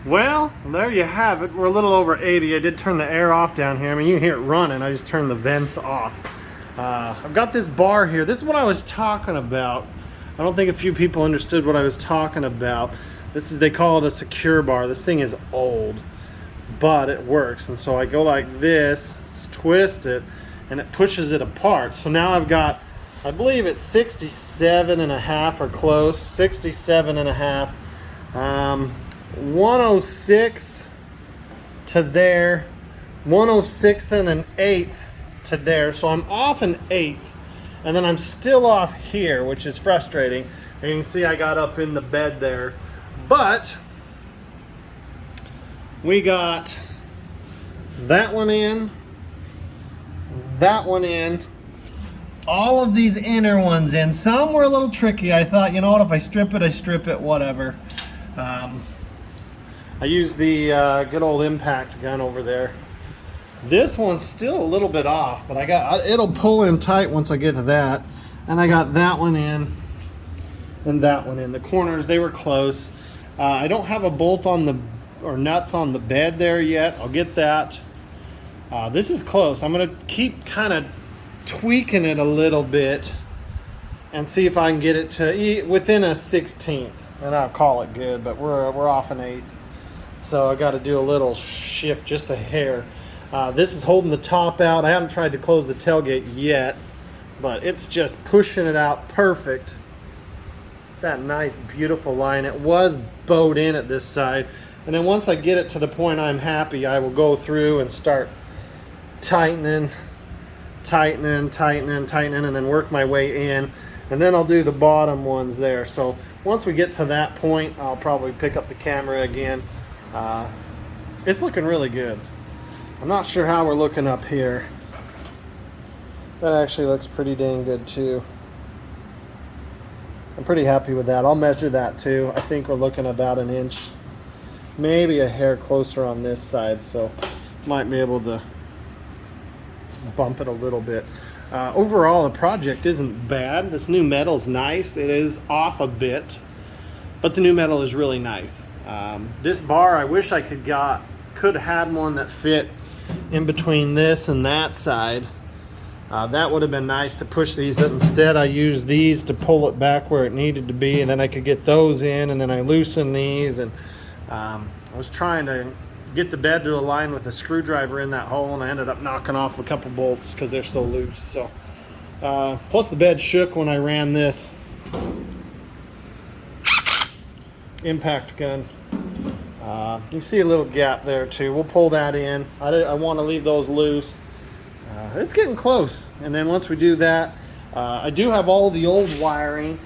Well, there you have it. We're a little over 80. I did turn the air off down here. I mean, you can hear it running. I just turned the vents off. I've got this bar here. This is what I was talking about. I don't think a few people understood what I was talking about. They call it a secure bar. This thing is old, but it works. And so I go like this, twist it, and it pushes it apart. So now I've got, I believe it's 67 and a half or close, 67 and a half. 106 to there, 106 and an eighth to there. So I'm off an eighth, and then I'm still off here, which is frustrating. And you can see I got up in the bed there, but we got that one in, that one in, all of these inner ones in. Some were a little tricky. I thought, you know what, if I strip it, I strip it, whatever. I used the good old impact gun over there. This one's still a little bit off, but it'll pull in tight once I get to that. And I got that one in and that one in. The corners, they were close. I don't have a bolt on the, or nuts on the bed there yet. I'll get that. This is close. I'm gonna keep kind of tweaking it a little bit and see if I can get it to within a 16th. And I'll call it good, but we're off an eighth. So I got to do a little shift, just a hair. This is holding the top out. I haven't tried to close the tailgate yet, but it's just pushing it out perfect. That nice, beautiful line. It was bowed in at this side. And then once I get it to the point I'm happy, I will go through and start tightening, tightening, tightening, tightening, and then work my way in. And then I'll do the bottom ones there. So once we get to that point, I'll probably pick up the camera again. It's looking really good. I'm not sure how we're looking up here. That actually looks pretty dang good too. I'm pretty happy with that. I'll measure that too. I think we're looking about an inch, maybe a hair closer on this side, so might be able to just bump it a little bit. Overall, the project isn't bad. This new metal's nice. It is off a bit, but the new metal is really nice. This bar, I wish I could have had one that fit in between this and that side. That would have been nice to push these up. Instead, I used these to pull it back where it needed to be, and then I could get those in, and then I loosened these, and I was trying to get the bed to align with a screwdriver in that hole, and I ended up knocking off a couple bolts because they're so loose. So plus the bed shook when I ran this impact gun. You see a little gap there too. We'll pull that in. I want to leave those loose. It's getting close. And then once we do that, I do have all the old wiring,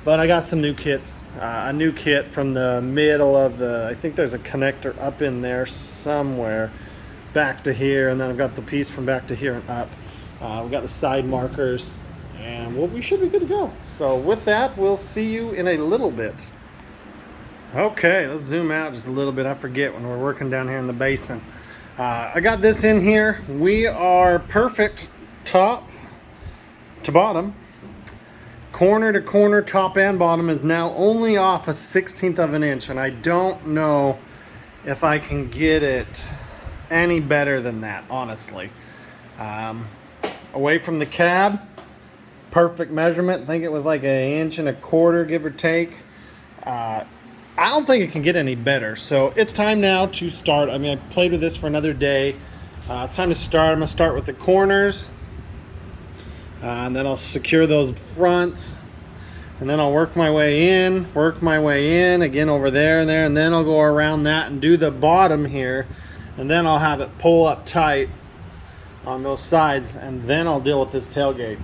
but I got some new kits. A new kit from the middle of the, I think there's a connector up in there somewhere, back to here, and then I've got the piece from back to here and up. We've got the side markers, and we should be good to go. So with that, we'll see you in a little bit. Okay, let's zoom out just a little bit. I forget when we're working down here in the basement. I got this in here. We are perfect top to bottom. Corner to corner, top and bottom is now only off a 1/16 of an inch, and I don't know if I can get it any better than that, honestly. Away from the cab, perfect measurement. I think it was like 1.25 inches, give or take. I don't think it can get any better. So it's time now to start. I mean, I played with this for another day. It's time to start. I'm gonna start with the corners, and then I'll secure those fronts, and then I'll work my way in, again over there and there, and then I'll go around that and do the bottom here, and then I'll have it pull up tight on those sides, and then I'll deal with this tailgate.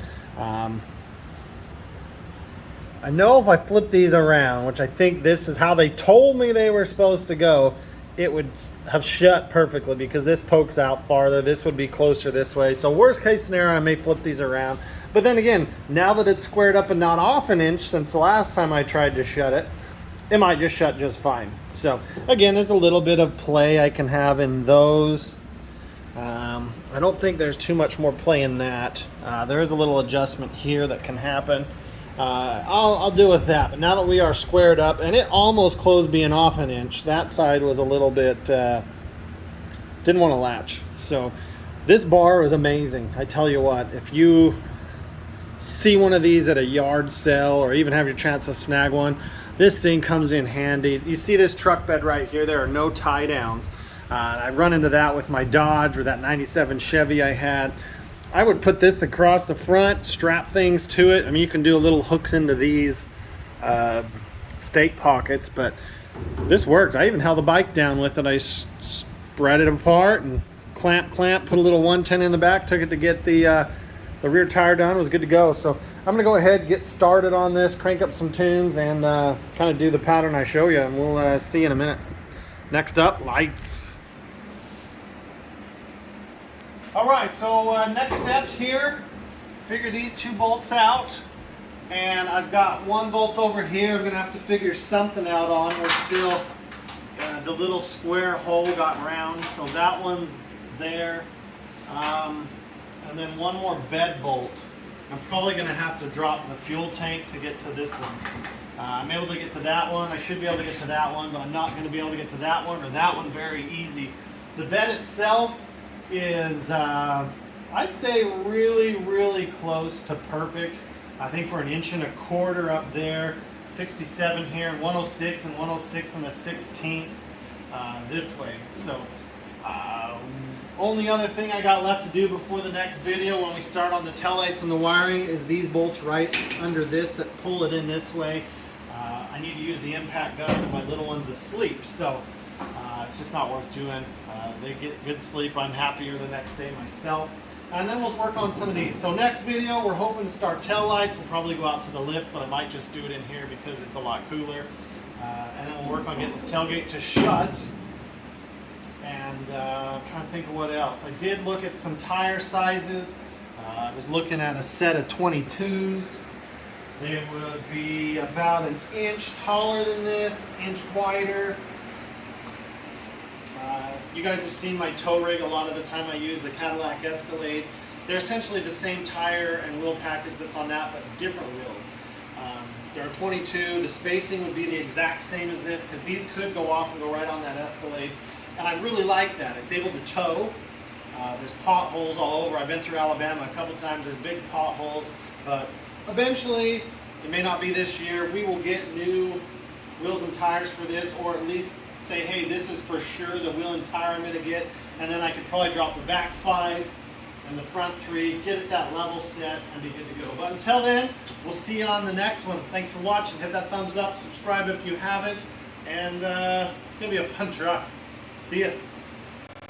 I know if I flip these around, which I think this is how they told me they were supposed to go, it would have shut perfectly because this pokes out farther. This would be closer this way. So worst case scenario, I may flip these around. But then again, now that it's squared up and not off an inch since the last time I tried to shut it, it might just shut just fine. So again, there's a little bit of play I can have in those. I don't think there's too much more play in that. There is a little adjustment here that can happen. I'll deal with that. But now that we are squared up, and it almost closed being off an inch, that side was a little bit, didn't want to latch. So this bar is amazing. I tell you what, if you see one of these at a yard sale or even have your chance to snag one, this thing comes in handy. You see this truck bed right here, there are no tie downs. I run into that with my Dodge or that 97 Chevy I had. I would put this across the front, strap things to it. I mean, you can do little hooks into these stake pockets, but this worked. I even held the bike down with it. I spread it apart and clamp, put a little 110 in the back, took it to get the rear tire done, was good to go. So I'm gonna go ahead, get started on this, crank up some tunes, and kind of do the pattern I show you, and we'll see you in a minute. Next up, lights. All right, so next steps here, figure these 2 bolts out, and I've got 1 bolt over here I'm gonna have to figure something out on. We're still, the little square hole got round, so that one's there. And then 1 more bed bolt. I'm probably gonna have to drop the fuel tank to get to this one. I'm able to get to that one, I should be able to get to that one, but I'm not gonna be able to get to that one or that one very easy. The bed itself is, I'd say really close to perfect. I think we're 1.25 inches up there, 67 here, 106 and 106 and the 16th this way. So only other thing I got left to do before the next video when we start on the taillights and the wiring is these bolts right under this that pull it in this way. I need to use the impact gun and my little one's asleep, so it's just not worth doing. They get good sleep, I'm happier the next day myself. And then we'll work on some of these. So next video, we're hoping to start tail lights. We'll probably go out to the lift, but I might just do it in here because it's a lot cooler. And then we'll work on getting this tailgate to shut. And I'm trying to think of what else. I did look at some tire sizes. I was looking at a set of 22s. They would be about 1 inch taller than this, 1 inch wider. You guys have seen my tow rig. A lot of the time I use the Cadillac Escalade. They're essentially the same tire and wheel package that's on that, but different wheels. There are 22. The spacing would be the exact same as this because these could go off and go right on that Escalade. And I really like that. It's able to tow. There's potholes all over. I've been through Alabama a couple times. There's big potholes. But eventually, it may not be this year, we will get new wheels and tires for this, or at least say, hey, this is for sure the wheel and tire I'm going to get. And then I could probably drop the back 5 and the front 3, get it that level set, and be good to go. But until then, we'll see you on the next one. Thanks for watching. Hit that thumbs up. Subscribe if you haven't. And it's going to be a fun truck. See ya.